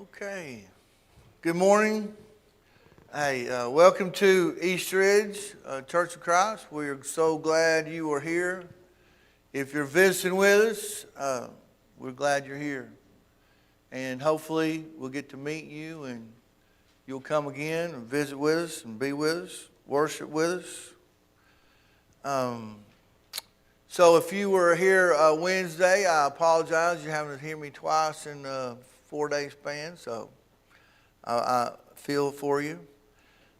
Okay. Good morning. Hey, welcome to Eastridge Church of Christ. We're so glad you are here. If you're visiting with us, we're glad you're here. And hopefully we'll get to meet you and you'll come again and visit with us and be with us, worship with us. So if you were here Wednesday, I apologize. You're having to hear me twice in a 4-day span, so I feel for you.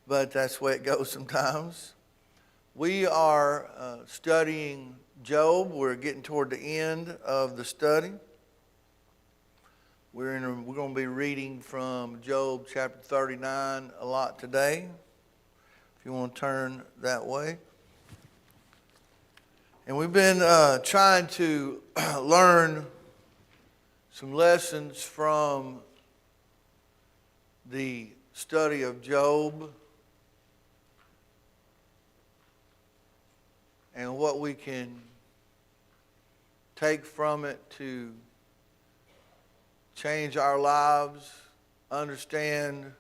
But that's the way it goes sometimes. We are studying Job. We're getting toward the end of the study. We're going to be reading from Job chapter 39 a lot today. If you want to turn that way. And we've been trying to learn some lessons from the study of Job and what we can take from it to change our lives, understand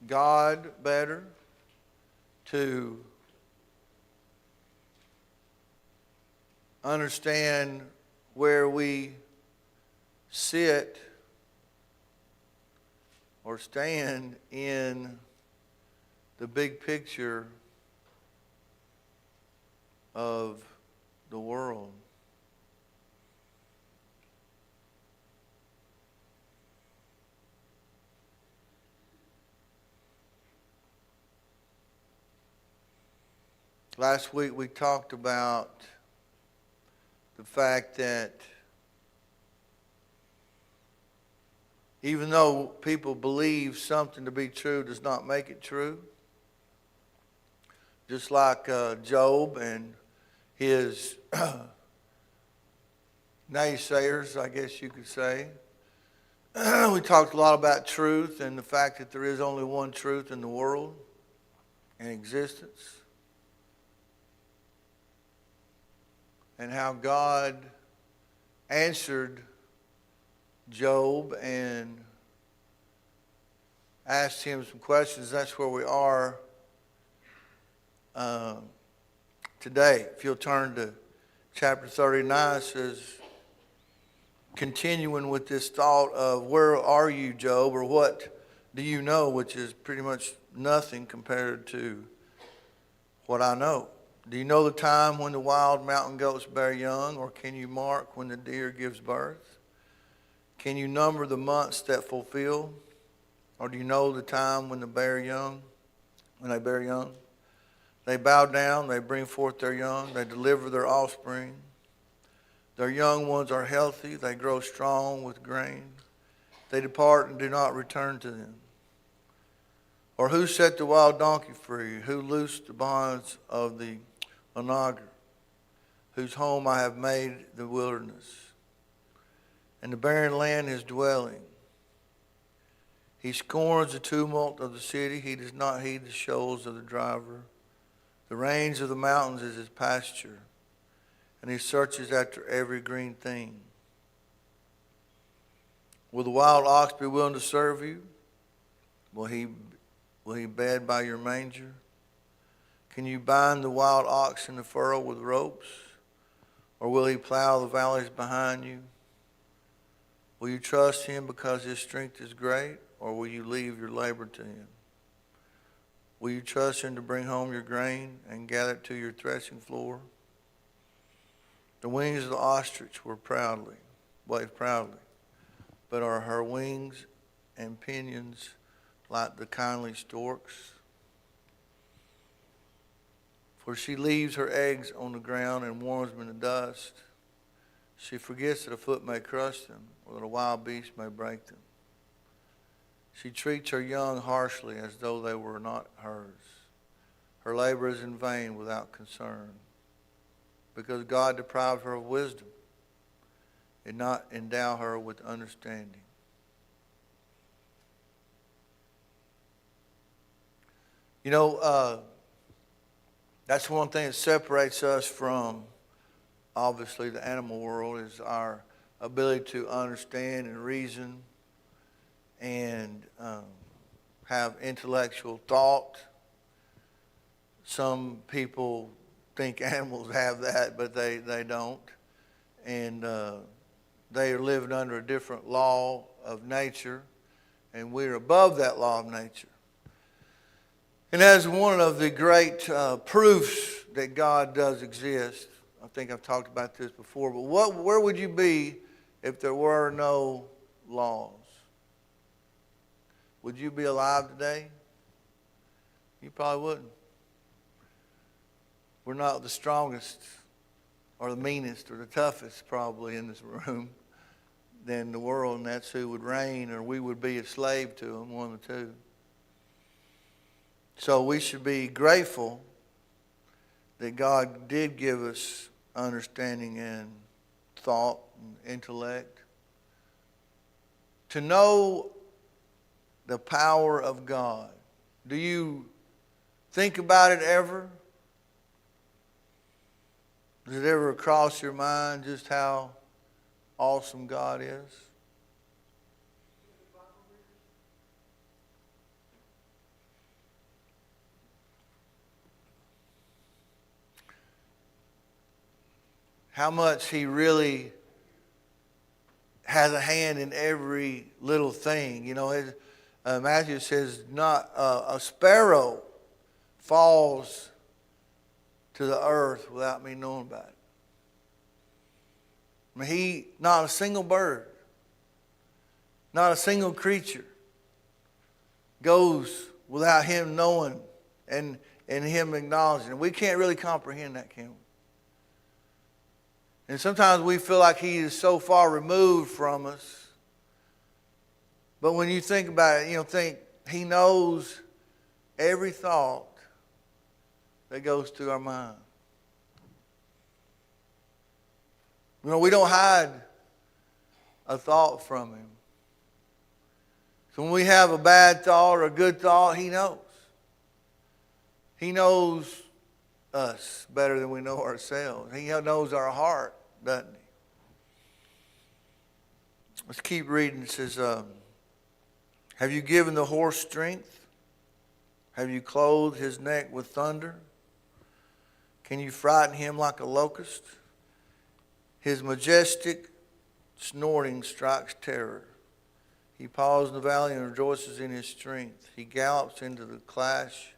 God better, to understand where we sit or stand in the big picture of the world. Last week we talked about the fact that even though people believe something to be true does not make it true. Just like Job and his naysayers, I guess you could say. We talked a lot about truth and the fact that there is only one truth in the world and existence. And how God answered Job and asked him some questions. That's where we are today. If you'll turn to chapter 39, it says, continuing with this thought of where are you, Job, or what do you know, which is pretty much nothing compared to what I know. Do you know the time when the wild mountain goats bear young, or can you mark when the deer gives birth? Can you number the months that fulfill? Or do you know the time when they bear young? They bow down, they bring forth their young, they deliver their offspring. Their young ones are healthy, they grow strong with grain. They depart and do not return to them. Or who set the wild donkey free? Who loosed the bonds of the onager, whose home I have made the wilderness, and the barren land his dwelling? He scorns the tumult of the city. He does not heed the shoals of the driver. The range of the mountains is his pasture, and he searches after every green thing. Will the wild ox be willing to serve you? Will he bed by your manger? Can you bind the wild ox in the furrow with ropes? Or will he plow the valleys behind you? Will you trust him because his strength is great? Or will you leave your labor to him? Will you trust him to bring home your grain and gather it to your threshing floor? The wings of the ostrich wave proudly, but are her wings and pinions like the kindly storks? For she leaves her eggs on the ground and warms them in the dust. She forgets that a foot may crush them, or that a wild beast may break them. She treats her young harshly as though they were not hers. Her labor is in vain without concern, because God deprived her of wisdom and not endow her with understanding. You know, that's one thing that separates us from, obviously, the animal world is our ability to understand and reason and have intellectual thought. Some people think animals have that, but they don't. And they are living under a different law of nature, and we're above that law of nature. And as one of the great proofs that God does exist, I think I've talked about this before, but where would you be if there were no laws? Would you be alive today? You probably wouldn't. We're not the strongest or the meanest or the toughest probably in this room than the world, and that's who would reign, or we would be a slave to them, one of the two. So we should be grateful that God did give us understanding and thought and intellect to know the power of God. Do you think about it ever? Does it ever cross your mind just how awesome God is? How much He really has a hand in every little thing. You know, Matthew says, not a sparrow falls to the earth without me knowing about it. I mean, not a single bird, not a single creature goes without Him knowing and Him acknowledging it. We can't really comprehend that, can we? And sometimes we feel like He is so far removed from us. But when you think about it, think He knows every thought that goes through our mind. We don't hide a thought from Him. So when we have a bad thought or a good thought, He knows. He knows us better than we know ourselves. He knows our heart, doesn't He? Let's keep reading. It says, have you given the horse strength? Have you clothed his neck with thunder? Can you frighten him like a locust? His majestic snorting strikes terror. He paws in the valley and rejoices in his strength. He gallops into the clash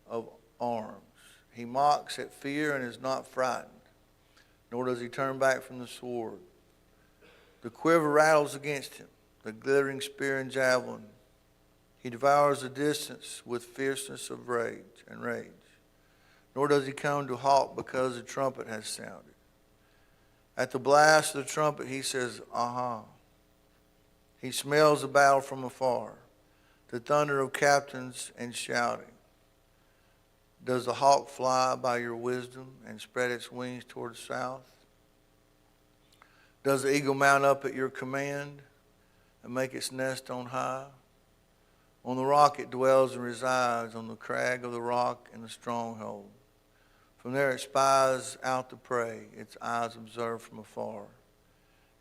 of arms. He mocks at fear and is not frightened, nor does he turn back from the sword. The quiver rattles against him, the glittering spear and javelin. He devours the distance with fierceness of rage. Nor does he come to halt because the trumpet has sounded. At the blast of the trumpet, he says, aha. He smells the battle from afar, the thunder of captains and shouting. Does the hawk fly by your wisdom and spread its wings toward the south? Does the eagle mount up at your command and make its nest on high? On the rock it dwells and resides, on the crag of the rock in the stronghold. From there it spies out the prey, its eyes observe from afar.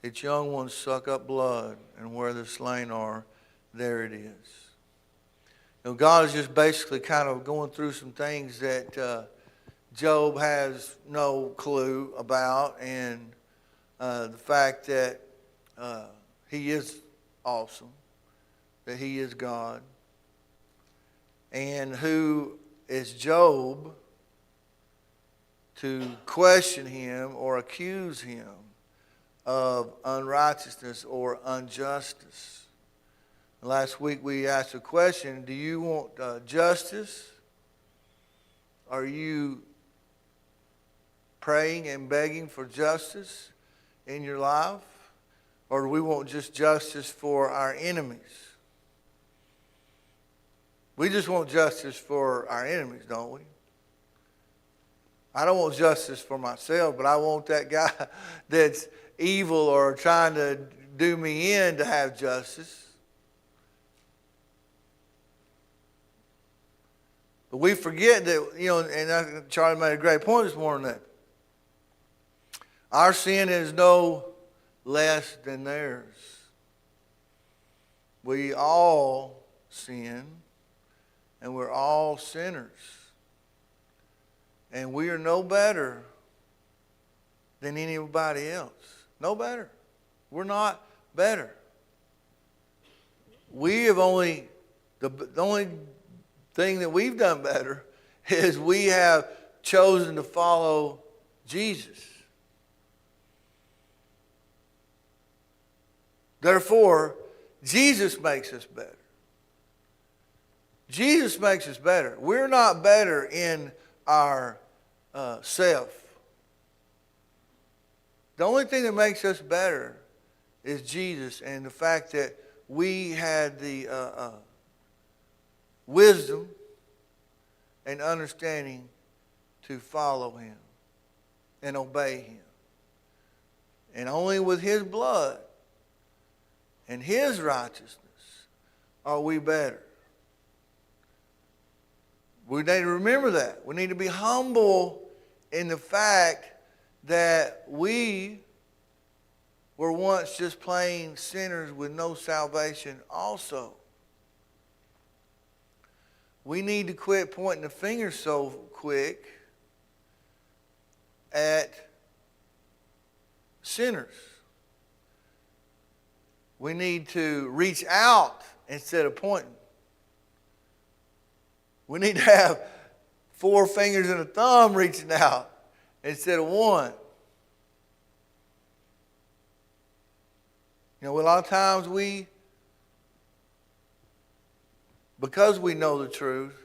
Its young ones suck up blood, and where the slain are, there it is. God is just basically kind of going through some things that Job has no clue about, and the fact that he is awesome, that He is God. And who is Job to question Him or accuse Him of unrighteousness or injustice? Last week we asked a question, do you want justice? Are you praying and begging for justice in your life? Or do we want just justice for our enemies? We just want justice for our enemies, don't we? I don't want justice for myself, but I want that guy that's evil or trying to do me in to have justice. But we forget that, and Charlie made a great point this morning, that our sin is no less than theirs. We all sin, and we're all sinners. And we are no better than anybody else. No better. We're not better. We have only, the only thing that we've done better is we have chosen to follow Jesus. Therefore, Jesus makes us better. Jesus makes us better. We're not better in our self. The only thing that makes us better is Jesus and the fact that we had the wisdom and understanding to follow him and obey him. And only with his blood and his righteousness are we better. We need to remember that. We need to be humble in the fact that we were once just plain sinners with no salvation also. We need to quit pointing the finger so quick at sinners. We need to reach out instead of pointing. We need to have 4 fingers and a thumb reaching out instead of one. You know, a lot of times because we know the truth,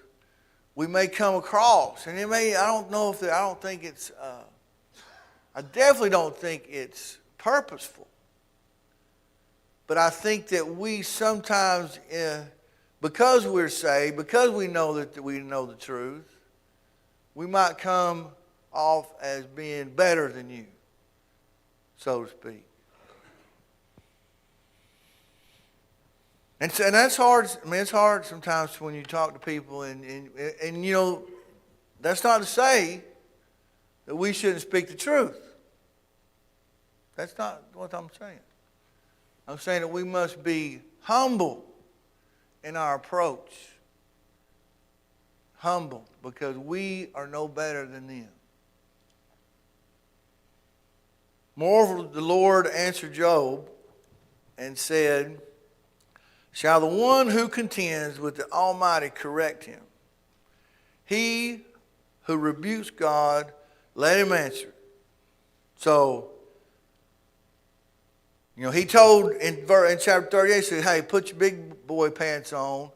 we may come across, and I definitely don't think it's purposeful. But I think that we sometimes, because we're saved, because we know the truth, we might come off as being better than you, so to speak. And that's hard. I mean, it's hard sometimes when you talk to people, and you know, that's not to say that we shouldn't speak the truth. That's not what I'm saying. I'm saying that we must be humble in our approach. Humble, because we are no better than them. Moreover, the Lord answered Job and said, "Shall the one who contends with the Almighty correct him? He who rebukes God, let him answer." So, you know, he told in chapter 38, he said, "Hey, put your big boy pants on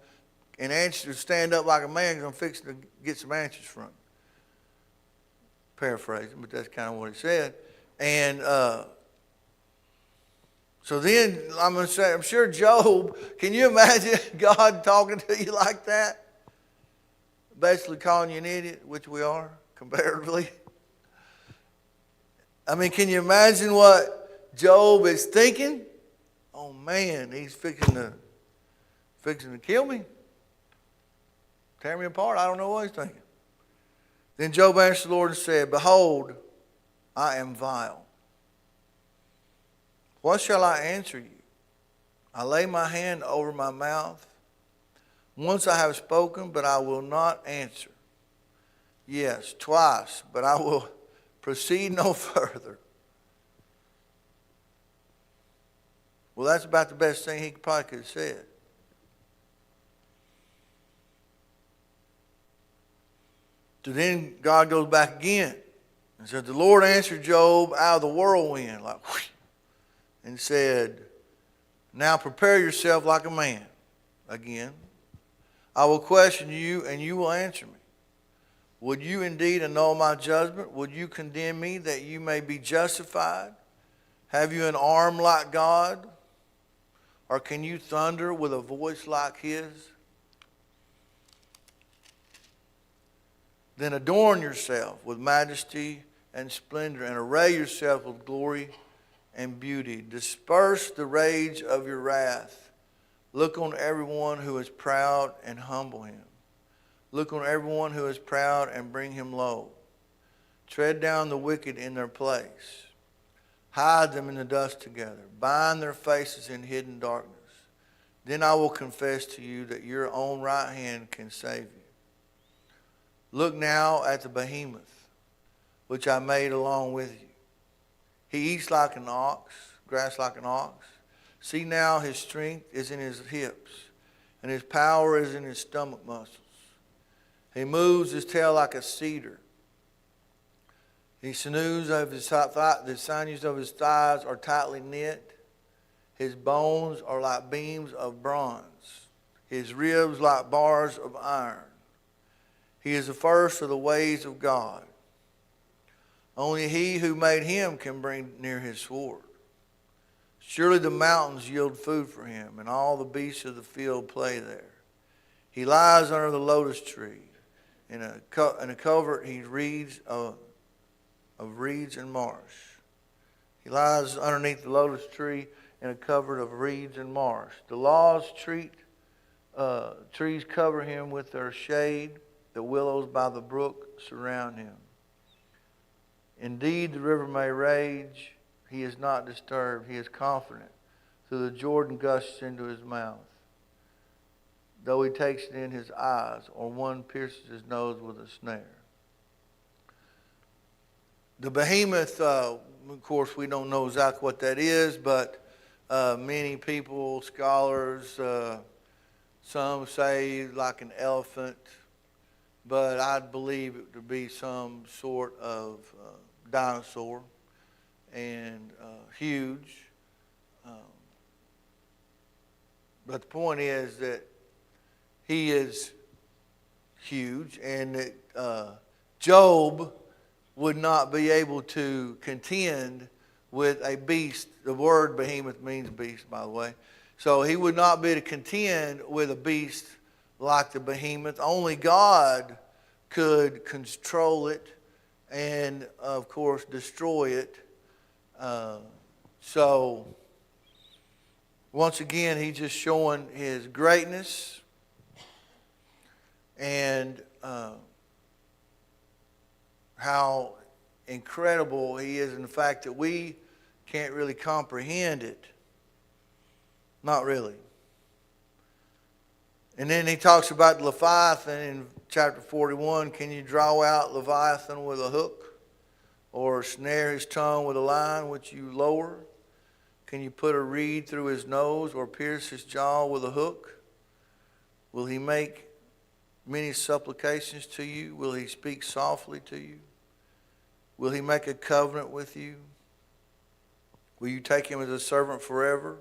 and stand up like a man, because I'm fixing to get some answers from you." Paraphrasing, but that's kind of what he said. And so then I'm going to say, I'm sure Job, can you imagine God talking to you like that? Basically calling you an idiot, which we are, comparatively. I mean, can you imagine what Job is thinking? Oh man, he's fixing to kill me. Tear me apart. I don't know what he's thinking. Then Job answered the Lord and said, "Behold, I am vile. What shall I answer you? I lay my hand over my mouth. Once I have spoken, but I will not answer. Yes, twice, but I will proceed no further." Well, that's about the best thing he probably could have said. So then God goes back again and said, "The Lord answered Job out of the whirlwind," like whoosh, and said, "Now prepare yourself like a man." Again, "I will question you, and you will answer me. Would you indeed annul my judgment? Would you condemn me that you may be justified? Have you an arm like God? Or can you thunder with a voice like his? Then adorn yourself with majesty and splendor, and array yourself with glory and beauty. Disperse the rage of your wrath. Look on everyone who is proud and humble him. Look on everyone who is proud and bring him low. Tread down the wicked in their place. Hide them in the dust together. Bind their faces in hidden darkness. Then I will confess to you that your own right hand can save you. Look now at the behemoth, which I made along with you. He eats like an ox, grass like an ox. See now, his strength is in his hips, and his power is in his stomach muscles. He moves his tail like a cedar. The sinews of his thighs are tightly knit. His bones are like beams of bronze. His ribs like bars of iron. He is the first of the ways of God. Only he who made him can bring near his sword. Surely the mountains yield food for him, and all the beasts of the field play there. He lies under the lotus tree. In a covert he reads of reeds and marsh. He lies underneath the lotus tree in a covert of reeds and marsh. The laws trees cover him with their shade. The willows by the brook surround him. Indeed, the river may rage. He is not disturbed. He is confident. Through the Jordan gushes into his mouth. Though he takes it in his eyes, or one pierces his nose with a snare. The behemoth, of course, we don't know exactly what that is, but many people, scholars, some say like an elephant, but I'd believe it to be some sort of dinosaur, and huge. But the point is that he is huge, and that Job would not be able to contend with a beast. The word behemoth means beast, by the way. So he would not be able to contend with a beast like the behemoth. Only God could control it and, of course, destroy it. So, once again, he's just showing his greatness and how incredible he is in the fact that we can't really comprehend it. Not really. And then he talks about Leviathan in chapter 41. Can you draw out Leviathan with a hook? Or snare his tongue with a line which you lower? Can you put a reed through his nose or pierce his jaw with a hook? Will he make many supplications to you? Will he speak softly to you? Will he make a covenant with you? Will you take him as a servant forever?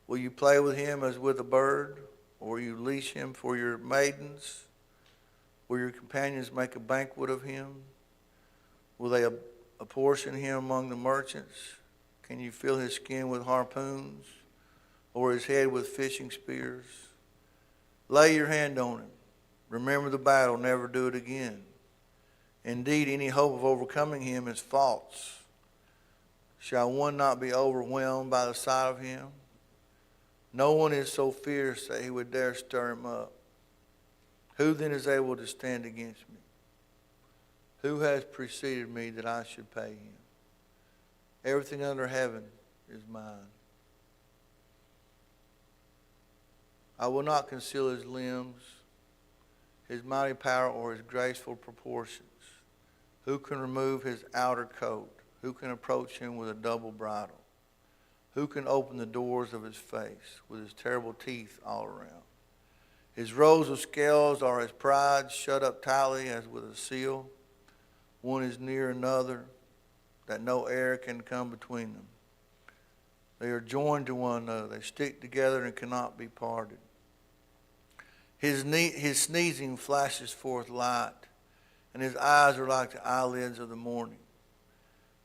Will you play with him as with a bird? Or will you leash him for your maidens? Will your companions make a banquet of him? Will they apportion him among the merchants? Can you fill his skin with harpoons, or his head with fishing spears? Lay your hand on him. Remember the battle, never do it again. Indeed, any hope of overcoming him is false. Shall one not be overwhelmed by the sight of him? No one is so fierce that he would dare stir him up. Who then is able to stand against me? Who has preceded me that I should pay him? Everything under heaven is mine. I will not conceal his limbs, his mighty power, or his graceful proportions. Who can remove his outer coat? Who can approach him with a double bridle? Who can open the doors of his face with his terrible teeth all around? His rows of scales are his pride, shut up tightly as with a seal. One is near another, that no air can come between them. They are joined to one another. They stick together and cannot be parted. His sneezing flashes forth light, and his eyes are like the eyelids of the morning.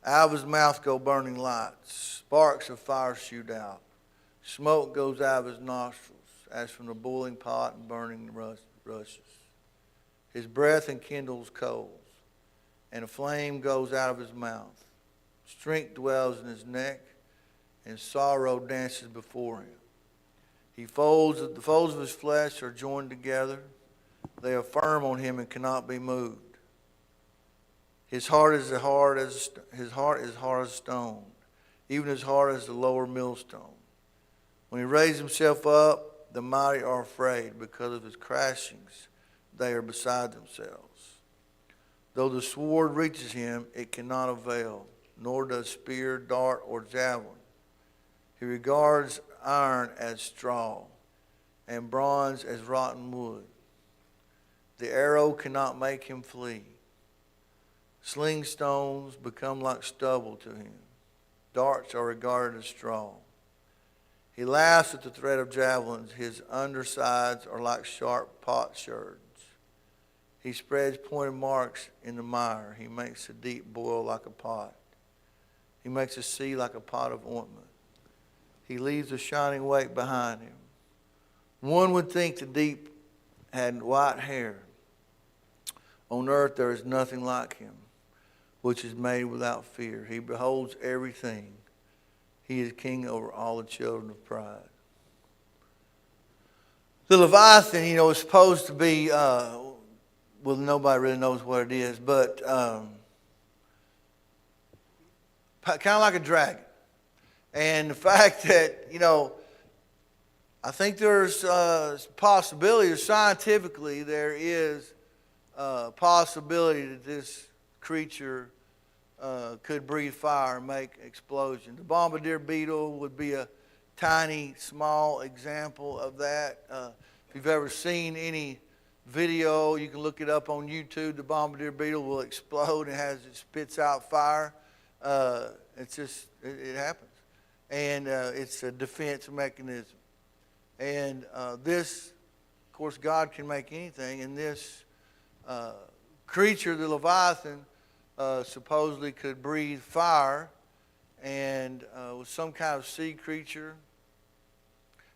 Out of his mouth go burning lights. Sparks of fire shoot out. Smoke goes out of his nostrils, as from the boiling pot and burning rushes. His breath enkindles coals, and a flame goes out of his mouth. Strength dwells in his neck, and sorrow dances before him. The folds of his flesh are joined together. They are firm on him and cannot be moved. His heart is hard as stone. even as hard as the lower millstone. When he raised himself up, the mighty are afraid. Because of his crashings, they are beside themselves. Though the sword reaches him, it cannot avail, nor does spear, dart, or javelin. He regards iron as straw, and bronze as rotten wood. The arrow cannot make him flee. Sling stones become like stubble to him. Darts are regarded as straw. He laughs at the threat of javelins. His undersides are like sharp potsherds. He spreads pointed marks in the mire. He makes the deep boil like a pot. He makes the sea like a pot of ointment. He leaves a shining wake behind him. One would think the deep had white hair. On earth there is nothing like him, which is made without fear. He beholds everything. He is king over all the children of pride. The Leviathan, is supposed to be, nobody really knows what it is, but kind of like a dragon. And the fact that, I think there's possibility, or scientifically there is a possibility that this creature could breathe fire and make explosion. The bombardier beetle would be a tiny, small example of that. If you've ever seen any video, you can look it up on YouTube. The bombardier beetle will explode and it spits out fire. It's just, it happens. And it's a defense mechanism. And this, of course, God can make anything. And this creature, the Leviathan, supposedly could breathe fire and was some kind of sea creature.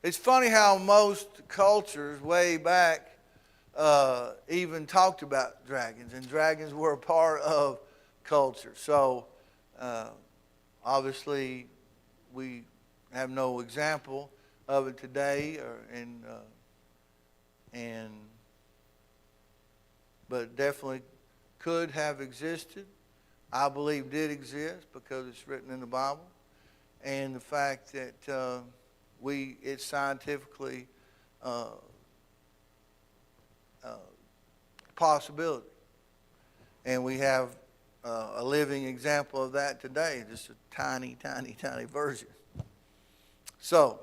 It's funny how most cultures way back even talked about dragons, and dragons were a part of culture. So obviously we have no example of it today, but definitely could have existed. I believe did exist because it's written in the Bible, and the fact that it's scientifically possibility, and we have a living example of that today, just a tiny, tiny, tiny version. So,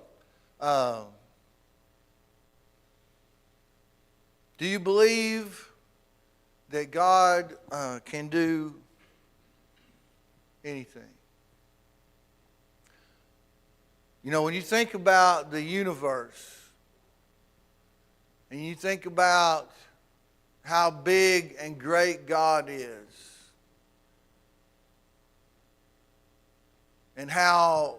do you believe that God can do anything? When you think about the universe, and you think about how big and great God is, and how,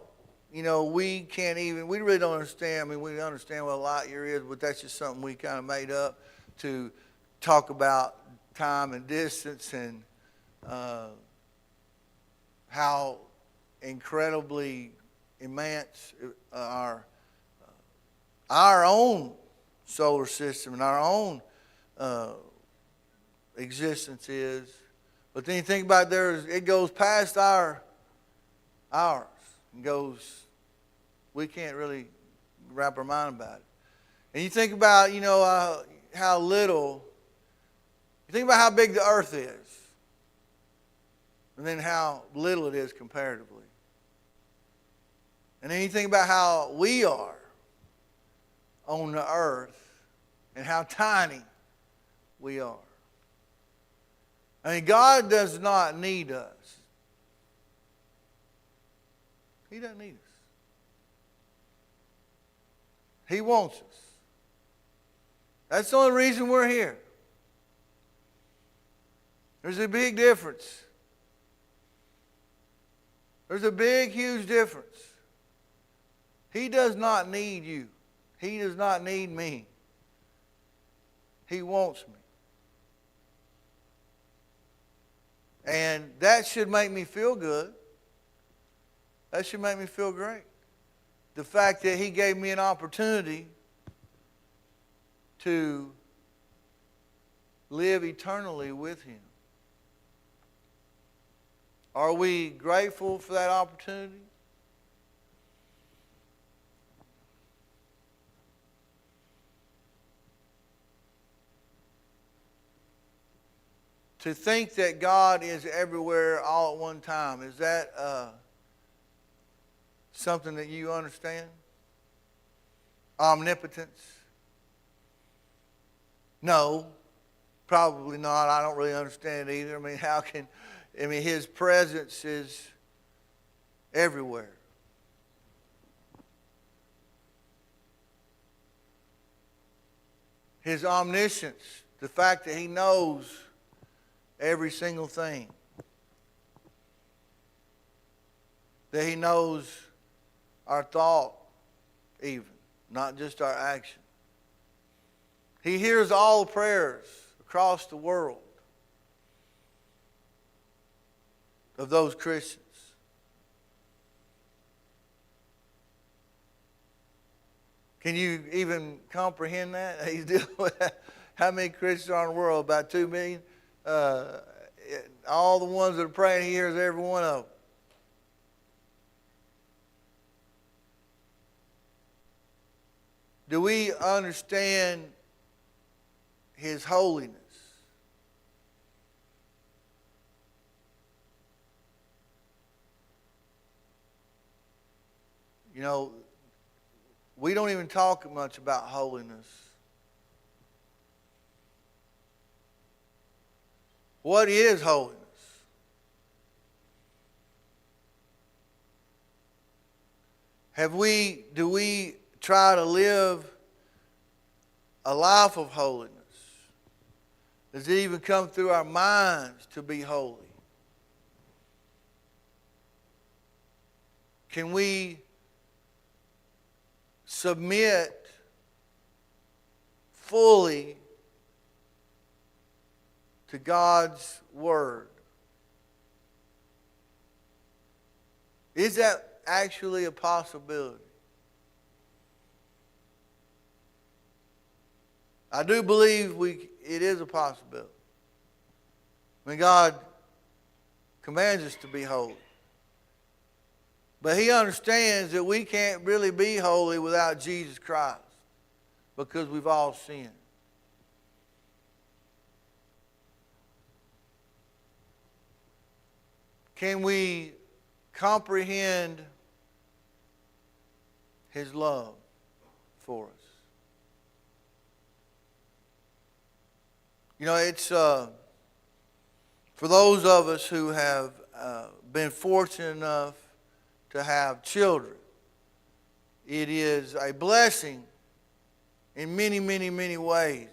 we really don't understand. We understand what a light year is, but that's just something we kind of made up to talk about time and distance, and how incredibly immense our own solar system and our own existence is. But then you think about it goes past ours. It goes, we can't really wrap our mind about it. And you think about, how little, you think about how big the earth is, and then how little it is comparatively. And then you think about how we are on the earth and how tiny we are. God does not need us. He doesn't need us. He wants us. That's the only reason we're here. There's a big difference. There's a big, huge difference. He does not need you. He does not need me. He wants me. And that should make me feel good. That should make me feel great. The fact that He gave me an opportunity to live eternally with Him. Are we grateful for that opportunity? to think that God is everywhere all at one time, is that something that you understand? Omnipotence? No, probably not. I don't really understand it either. I mean, His presence is everywhere. His omniscience, the fact that He knows every single thing. That He knows our thought even, not just our action. He hears all the prayers across the world of those Christians. Can you even comprehend that? He's dealing with how many Christians are in the world? About 2 million. All the ones that are praying, He hears every one of them. Do we understand His holiness? You know, we don't even talk much about holiness. What is holiness? Do we try to live a life of holiness? Does it even come through our minds to be holy? Can we submit fully to God's Word? Is that actually a possibility? I do believe it is a possibility. When God commands us to be holy. But He understands that we can't really be holy without Jesus Christ, because we've all sinned. Can we comprehend His love for us? You know, it's for those of us who have been fortunate enough to have children, it is a blessing in many, many, many ways.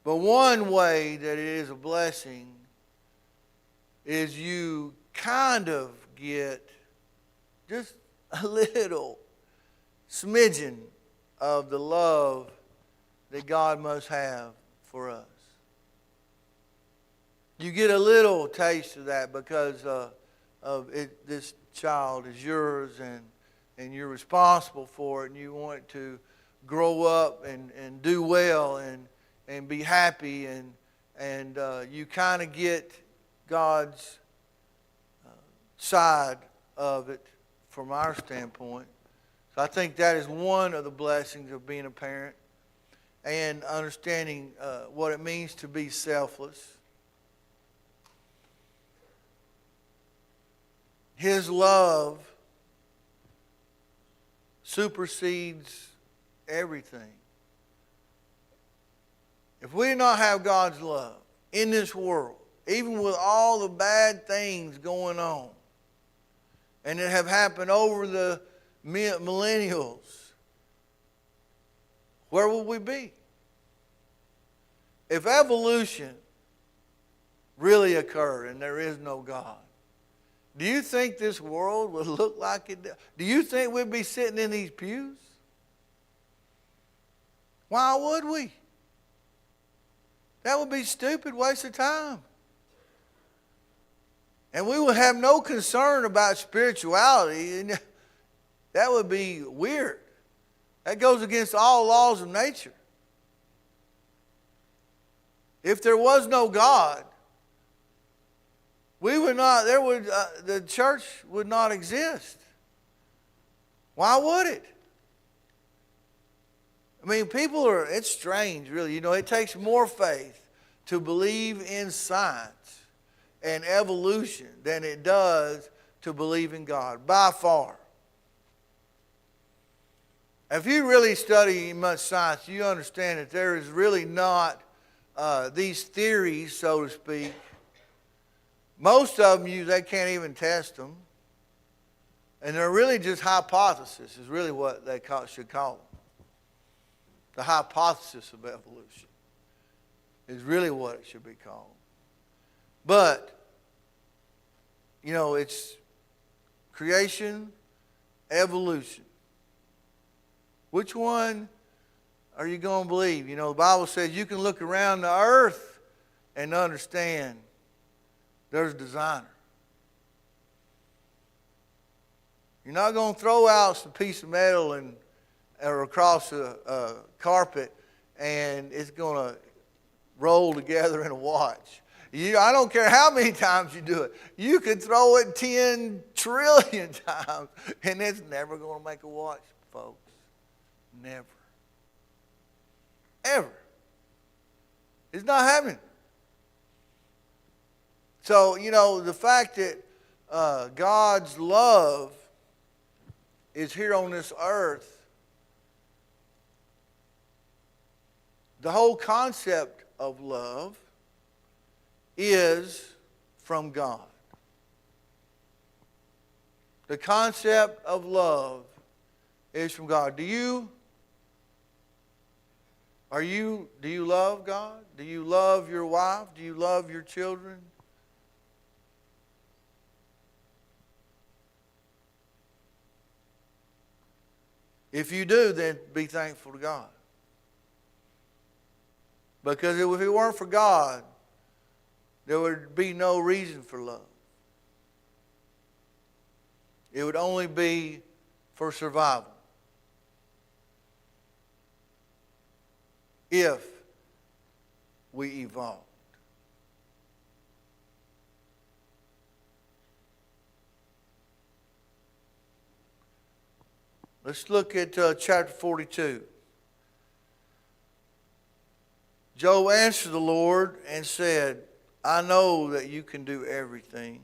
But one way that it is a blessing is you kind of get just a little smidgen of the love that God must have for us. You get a little taste of that because this child is yours, and you're responsible for it, and you want it to grow up and do well and be happy, and you kind of get God's side of it from our standpoint. So I think that is one of the blessings of being a parent, and understanding what it means to be selfless. His love supersedes everything. If we did not have God's love in this world, even with all the bad things going on, and that have happened over the millennials, where would we be? If evolution really occurred and there is no God, do you think this world would look like it does? Do you think we'd be sitting in these pews? Why would we? That would be stupid, waste of time. And we would have no concern about spirituality. And that would be weird. That goes against all laws of nature. If there was no God, the church would not exist. Why would it? I mean, it's strange, really. You know, it takes more faith to believe in science and evolution than it does to believe in God, by far. If you really study much science, you understand that there is really not these theories, so to speak. Most of them, they can't even test them. And they're really just hypotheses, is really what they should call them. The hypothesis of evolution is really what it should be called. But, it's creation, evolution. Which one are you going to believe? The Bible says you can look around the earth and understand there's a designer. You're not going to throw out some piece of metal or across a carpet and it's going to roll together in a watch. I don't care how many times you do it. You could throw it 10 trillion times and it's never going to make a watch, folks. Never. Ever. It's not happening. So, the fact that God's love is here on this earth, the whole concept of love is from God. The concept of love is from God. Do you love God? Do you love your wife? Do you love your children? If you do, then be thankful to God. Because if it weren't for God, there would be no reason for love. It would only be for survival. If we evolved. Let's look at chapter 42. Job answered the Lord and said, I know that you can do everything,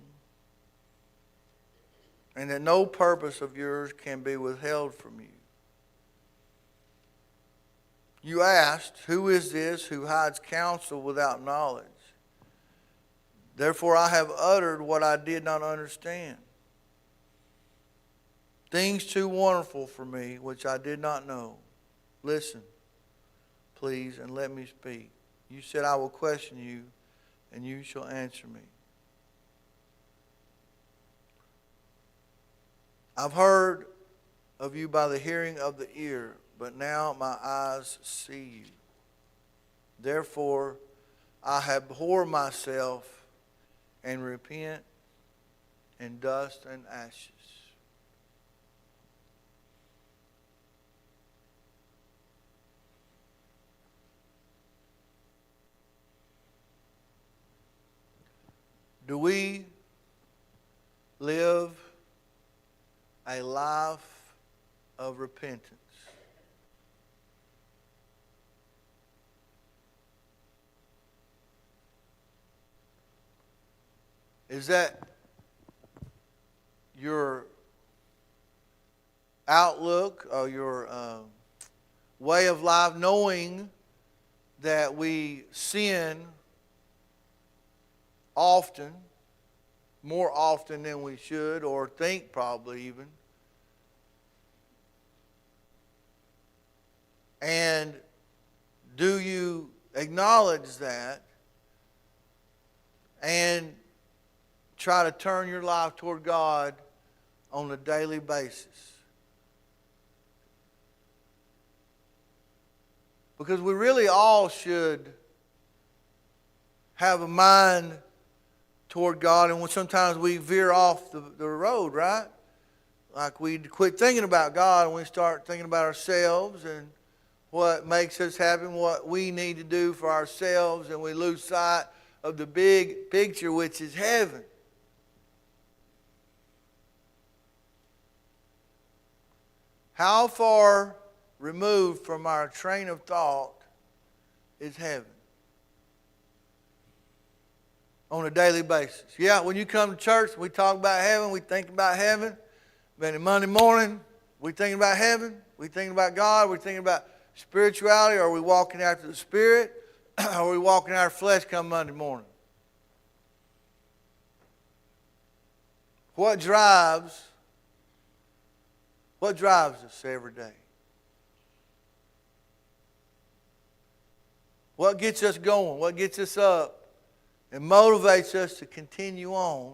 and that no purpose of yours can be withheld from you. You asked, who is this who hides counsel without knowledge? Therefore I have uttered what I did not understand. Things too wonderful for me, which I did not know. Listen, please, and let me speak. You said, I will question you, and you shall answer me. I've heard of you by the hearing of the ear, but now my eyes see you. Therefore, I abhor myself and repent in dust and ashes. Do we live a life of repentance? Is that your outlook or your way of life, knowing that we sin often, more often than we should, or think probably even? And do you acknowledge that and try to turn your life toward God on a daily basis? Because we really all should have a mind toward God, and when sometimes we veer off the road, right? Like we quit thinking about God and we start thinking about ourselves and what makes us happy, what we need to do for ourselves, and we lose sight of the big picture, which is heaven. How far removed from our train of thought is heaven? on a daily basis. Yeah, when you come to church, we talk about heaven, we think about heaven. Then Monday morning, we thinking about heaven, we thinking about God, we thinking about spirituality. Are we walking after the Spirit? Or are we walking our flesh come Monday morning? What drives us every day? What gets us going? What gets us up and motivates us to continue on?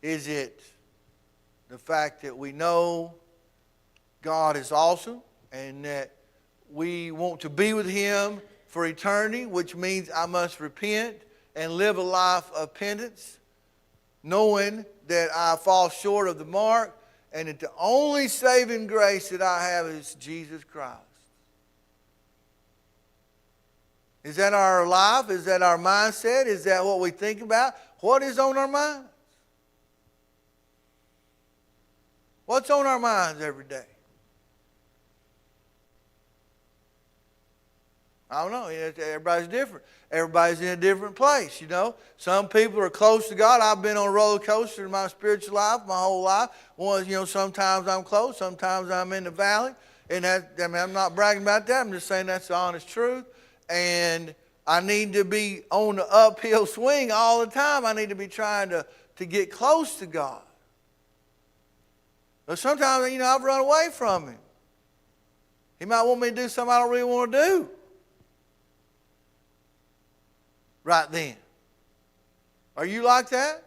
Is it the fact that we know God is awesome and that we want to be with Him for eternity, which means I must repent and live a life of penance, knowing that I fall short of the mark and that the only saving grace that I have is Jesus Christ? Is that our life? Is that our mindset? Is that what we think about? What is on our minds? What's on our minds every day? I don't know. Everybody's different. Everybody's in a different place, you know. Some people are close to God. I've been on a roller coaster in my spiritual life, my whole life. Sometimes I'm close, sometimes I'm in the valley. And I'm not bragging about that. I'm just saying that's the honest truth. And I need to be on the uphill swing all the time. I need to be trying to get close to God. But sometimes, I've run away from Him. He might want me to do something I don't really want to do right then. Are you like that?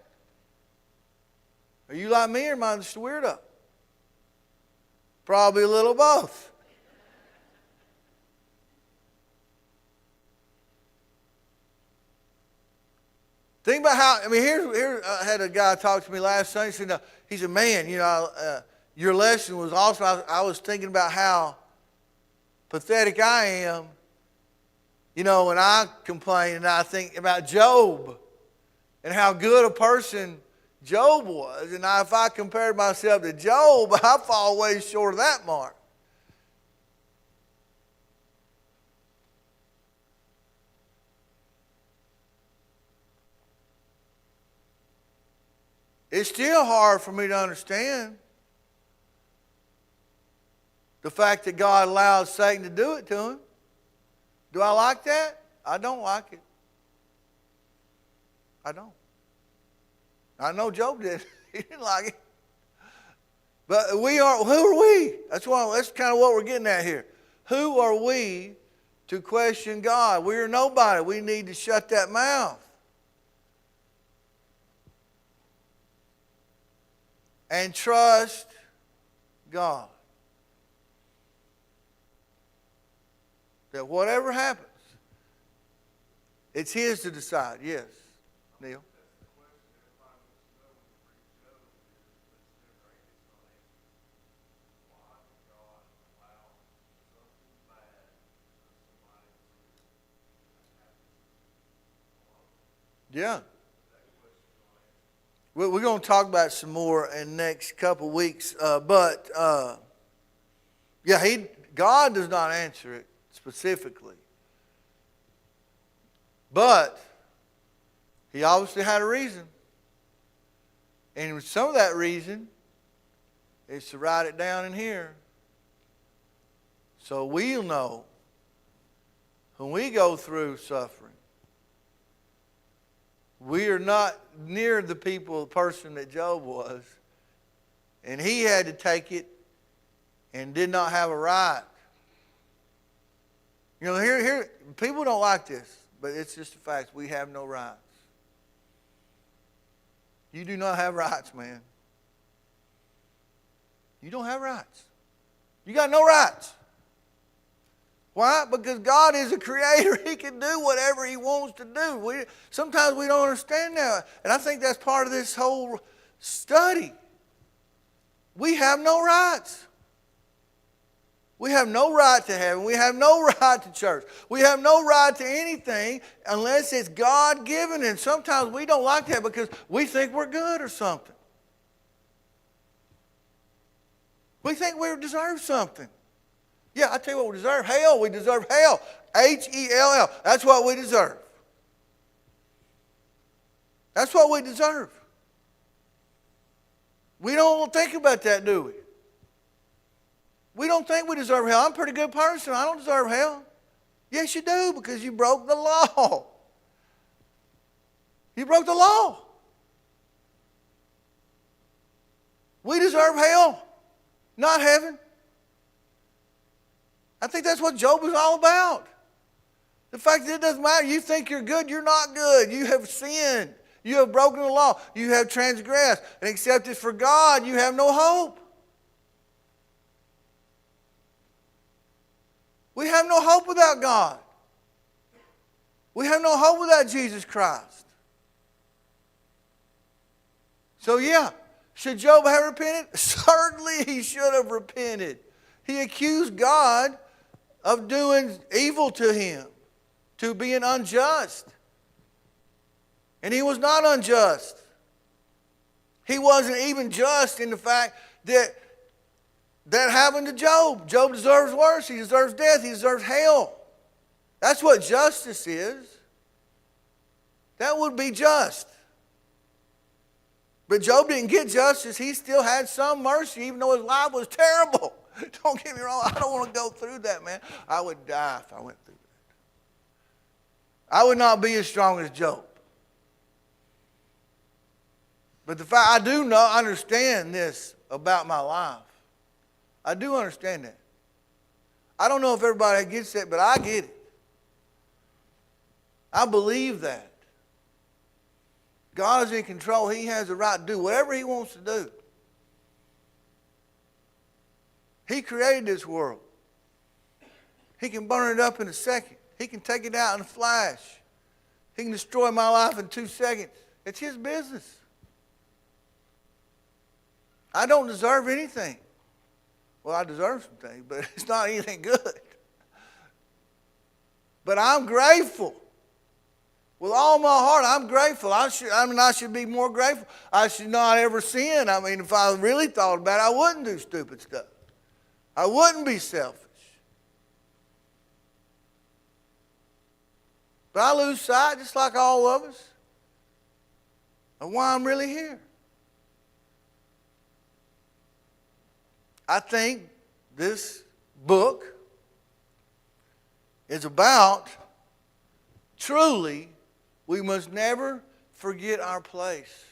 Are you like me, or am I just a weirdo? Probably a little both. Think about how, here I had a guy talk to me last Sunday. He said, man, your lesson was awesome. I was thinking about how pathetic I am, when I complain, and I think about Job and how good a person Job was. And if I compared myself to Job, I fall way short of that mark. It's still hard for me to understand the fact that God allowed Satan to do it to him. Do I like that? I don't like it. I don't. I know Job did. He didn't like it. But who are we? That's kind of what we're getting at here. Who are we to question God? We are nobody. We need to shut that mouth. And trust God. That whatever happens, it's His to decide. Yes, Neil. Yeah. We're going to talk about it some more in the next couple of weeks. God does not answer it specifically. But He obviously had a reason. And some of that reason is to write it down in here. So we'll know when we go through suffering, we are not near the person that Job was. And he had to take it and did not have a right. Here, people don't like this, but it's just a fact. We have no rights. You do not have rights, man. You don't have rights. You got no rights. Why? Because God is a creator. He can do whatever He wants to do. Sometimes we don't understand that. And I think that's part of this whole study. We have no rights. We have no right to heaven. We have no right to church. We have no right to anything unless it's God-given. And sometimes we don't like that because we think we're good or something. We think we deserve something. Yeah, I tell you what we deserve. Hell, we deserve hell. Hell. That's what we deserve. That's what we deserve. We don't think about that, do we? We don't think we deserve hell. I'm a pretty good person. I don't deserve hell. Yes, you do, because you broke the law. You broke the law. We deserve hell, not heaven. I think that's what Job is all about. The fact that it doesn't matter. You think you're good, you're not good. You have sinned. You have broken the law. You have transgressed. And except it's for God, you have no hope. We have no hope without God. We have no hope without Jesus Christ. So yeah, should Job have repented? Certainly he should have repented. He accused God of doing evil to him, to being unjust. And he was not unjust. He wasn't even just in the fact that that happened to Job. Job deserves worse. He deserves death. He deserves hell. That's what justice is. That would be just. But Job didn't get justice. He still had some mercy, even though his life was terrible. Don't get me wrong. I don't want to go through that, man. I would die if I went through that. I would not be as strong as Job. But the fact I do understand this about my life. I do understand that. I don't know if everybody gets that, but I get it. I believe that. God is in control. He has the right to do whatever He wants to do. He created this world. He can burn it up in a second. He can take it out in a flash. He can destroy my life in 2 seconds. It's His business. I don't deserve anything. Well, I deserve some things, but it's not anything good. But I'm grateful. With all my heart, I'm grateful. I should be more grateful. I should not ever sin. I mean, if I really thought about it, I wouldn't do stupid stuff. I wouldn't be selfish. But I lose sight, just like all of us, of why I'm really here. I think this book is about, truly, we must never forget our place.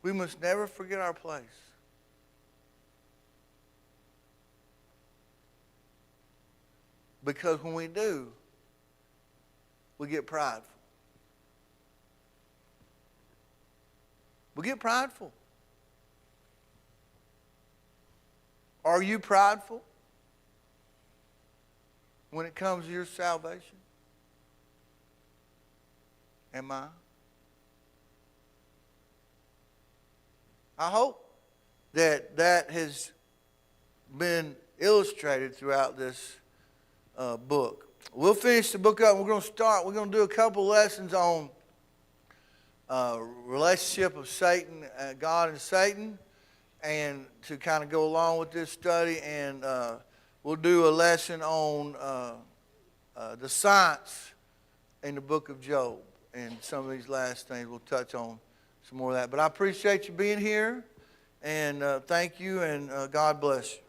We must never forget our place. Because when we do, we get prideful. We get prideful. Are you prideful when it comes to your salvation? Am I? I hope that has been illustrated throughout this book. We'll finish the book up. We're going to do a couple lessons on relationship of Satan, God and Satan, and to kind of go along with this study. And we'll do a lesson on the science in the book of Job. And some of these last things we'll touch on some more of that. But I appreciate you being here, and thank you, and God bless you.